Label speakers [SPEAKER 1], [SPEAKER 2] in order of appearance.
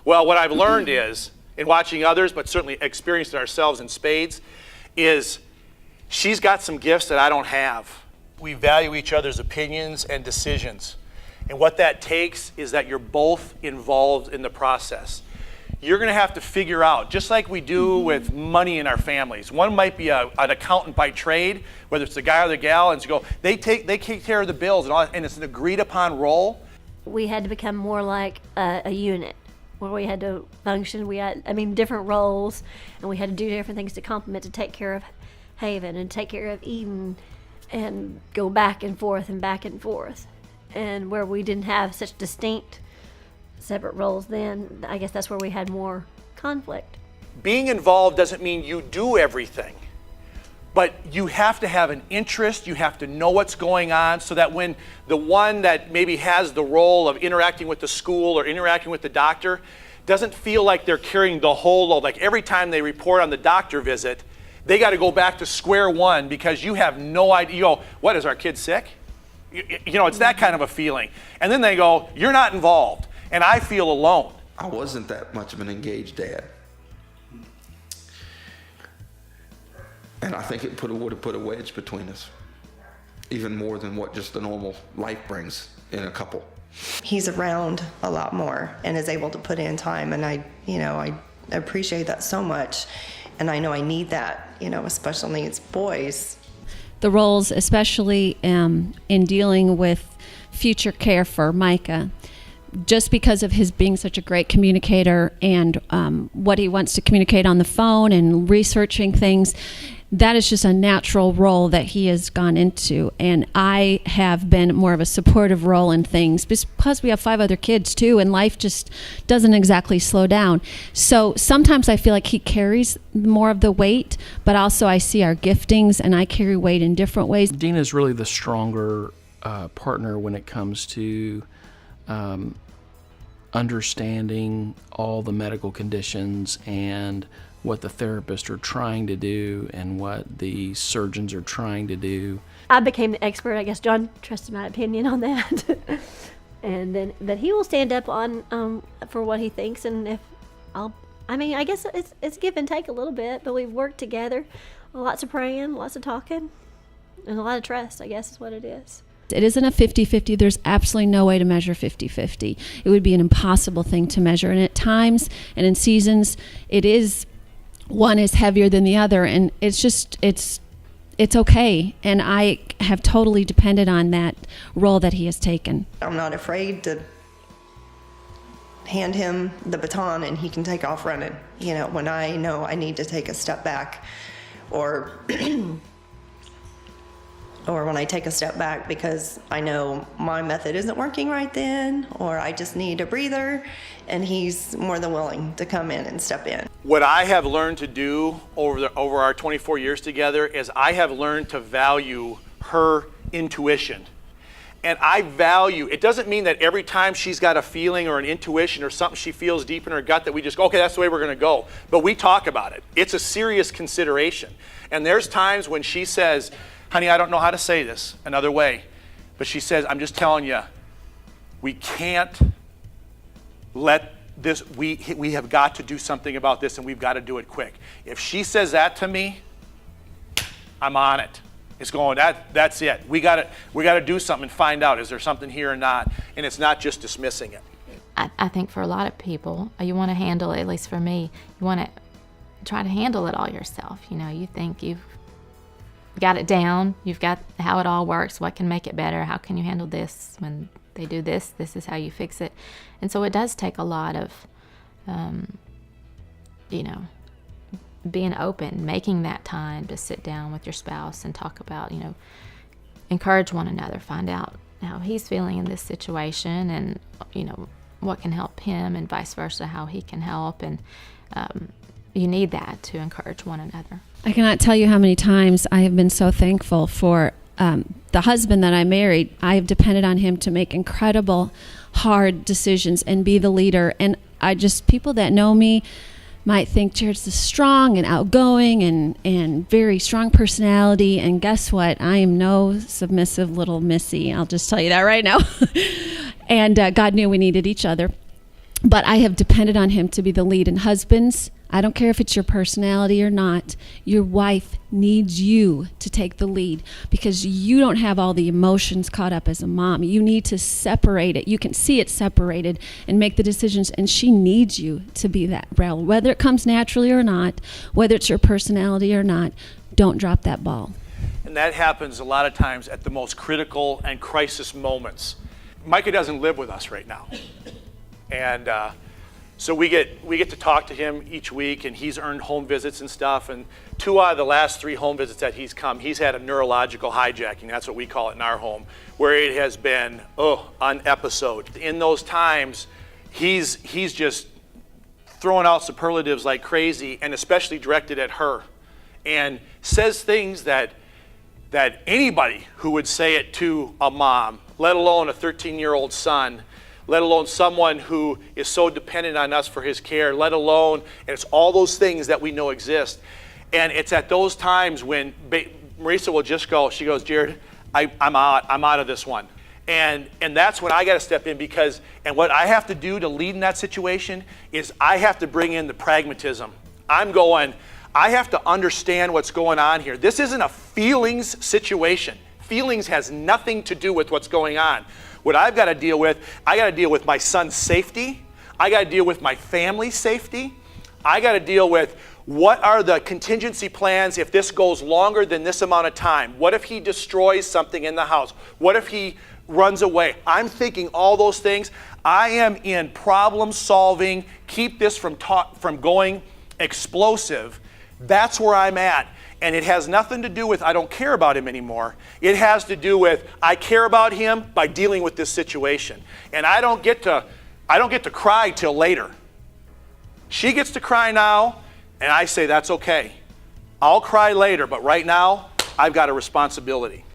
[SPEAKER 1] Well, what I've learned is, in watching others, but certainly experienced it ourselves in spades, is she's got some gifts that I don't have. We value each other's opinions and decisions. And what that takes is that you're both involved in the process. You're going to have to figure out, just like we do with money in our families. One might be an accountant by trade, whether it's the guy or the gal, and so they take care of the bills and all that, and it's an agreed upon role.
[SPEAKER 2] We had to become more like a unit where we had to function. We had, different roles, and we had to do different things to complement to take care of Haven and take care of Eden and go back and forth and back and forth. And where we didn't have such distinct separate roles then, I guess that's where we had more conflict.
[SPEAKER 1] Being involved doesn't mean you do everything, but you have to have an interest, you have to know what's going on, so that when the one that maybe has the role of interacting with the school or interacting with the doctor doesn't feel like they're carrying the whole load. Like every time they report on the doctor visit, they got to go back to square one because you have no idea. You go, what, is our kid sick? It's that kind of a feeling. And then they go, you're not involved. And I feel alone.
[SPEAKER 3] I wasn't that much of an engaged dad. And I think it would have put a wedge between us, even more than what just the normal life brings in a couple.
[SPEAKER 4] He's around a lot more and is able to put in time, and I appreciate that so much. And I know I need that, especially needs boys.
[SPEAKER 5] The roles, especially in dealing with future care for Micah, just because of his being such a great communicator and what he wants to communicate on the phone and researching things, that is just a natural role that he has gone into. And I have been more of a supportive role in things because we have 5 other kids too, and life just doesn't exactly slow down. So sometimes I feel like he carries more of the weight, but also I see our giftings and I carry weight in different ways.
[SPEAKER 6] Dina's really the stronger partner when it comes to understanding all the medical conditions and what the therapists are trying to do and what the surgeons are trying to do.
[SPEAKER 2] I became the expert. I guess John trusted my opinion on that. And then that he will stand up on for what he thinks, and I guess it's give and take a little bit, but we've worked together. Lots of praying, lots of talking, and a lot of trust, I guess is what it is.
[SPEAKER 5] It isn't a 50-50. There's absolutely no way to measure 50-50. It would be an impossible thing to measure. And at times and in seasons, one is heavier than the other. And it's okay. And I have totally depended on that role that he has taken.
[SPEAKER 4] I'm not afraid to hand him the baton and he can take off running. When I know I need to take a step back, or or when I take a step back because I know my method isn't working right then, or I just need a breather, and he's more than willing to come in and step in.
[SPEAKER 1] What I have learned to do over our 24 years together is I have learned to value her intuition. And I value, it doesn't mean that every time she's got a feeling or an intuition or something she feels deep in her gut that we just go, okay, that's the way we're going to go. But we talk about it. It's a serious consideration. And there's times when she says, honey, I don't know how to say this another way, but she says, I'm just telling you, we can't let this, we have got to do something about this, and we've got to do it quick. If she says that to me, I'm on it. It's going, that's it. We got to do something and find out, is there something here or not? And it's not just dismissing it.
[SPEAKER 7] I think for a lot of people, you want to handle it, at least for me, you want to try to handle it all yourself. You think you've got it down, you've got how it all works, what can make it better, how can you handle this when they do this is how you fix it. And so it does take a lot of being open, making that time to sit down with your spouse and talk about, encourage one another, find out how he's feeling in this situation, and what can help him, and vice versa, how he can help. And you need that to encourage one another.
[SPEAKER 5] I cannot tell you how many times I have been so thankful for the husband that I married. I have depended on him to make incredible, hard decisions and be the leader. And people that know me might think Jared's strong and outgoing and very strong personality. And guess what? I am no submissive little missy. I'll just tell you that right now. And God knew we needed each other. But I have depended on him to be the lead. And husbands, I don't care if it's your personality or not, your wife needs you to take the lead because you don't have all the emotions caught up as a mom. You need to separate it. You can see it separated and make the decisions, and she needs you to be that role. Whether it comes naturally or not, whether it's your personality or not, don't drop that ball.
[SPEAKER 1] And that happens a lot of times at the most critical and crisis moments. Micah doesn't live with us right now. And so we get to talk to him each week, and he's earned home visits and stuff. And 2 out of the last 3 home visits that he's come, he's had a neurological hijacking. That's what we call it in our home, where it has been an episode. In those times, he's just throwing out superlatives like crazy, and especially directed at her, and says things that anybody who would say it to a mom, let alone a 13-year-old son, let alone someone who is so dependent on us for his care, let alone, and it's all those things that we know exist. And it's at those times when Marisa will just go, she goes, Jared, I'm out of this one. And that's when I got to step in and what I have to do to lead in that situation is I have to bring in the pragmatism. I have to understand what's going on here. This isn't a feelings situation. Feelings has nothing to do with what's going on. What I've got to deal with, I got to deal with my son's safety. I got to deal with my family's safety. I got to deal with what are the contingency plans if this goes longer than this amount of time? What if he destroys something in the house? What if he runs away? I'm thinking all those things. I am in problem solving, keep this from going explosive. That's where I'm at. And it has nothing to do with I don't care about him anymore. It has to do with I care about him by dealing with this situation. And I don't get to cry till later. She gets to cry now, and I say that's okay. I'll cry later, but right now I've got a responsibility.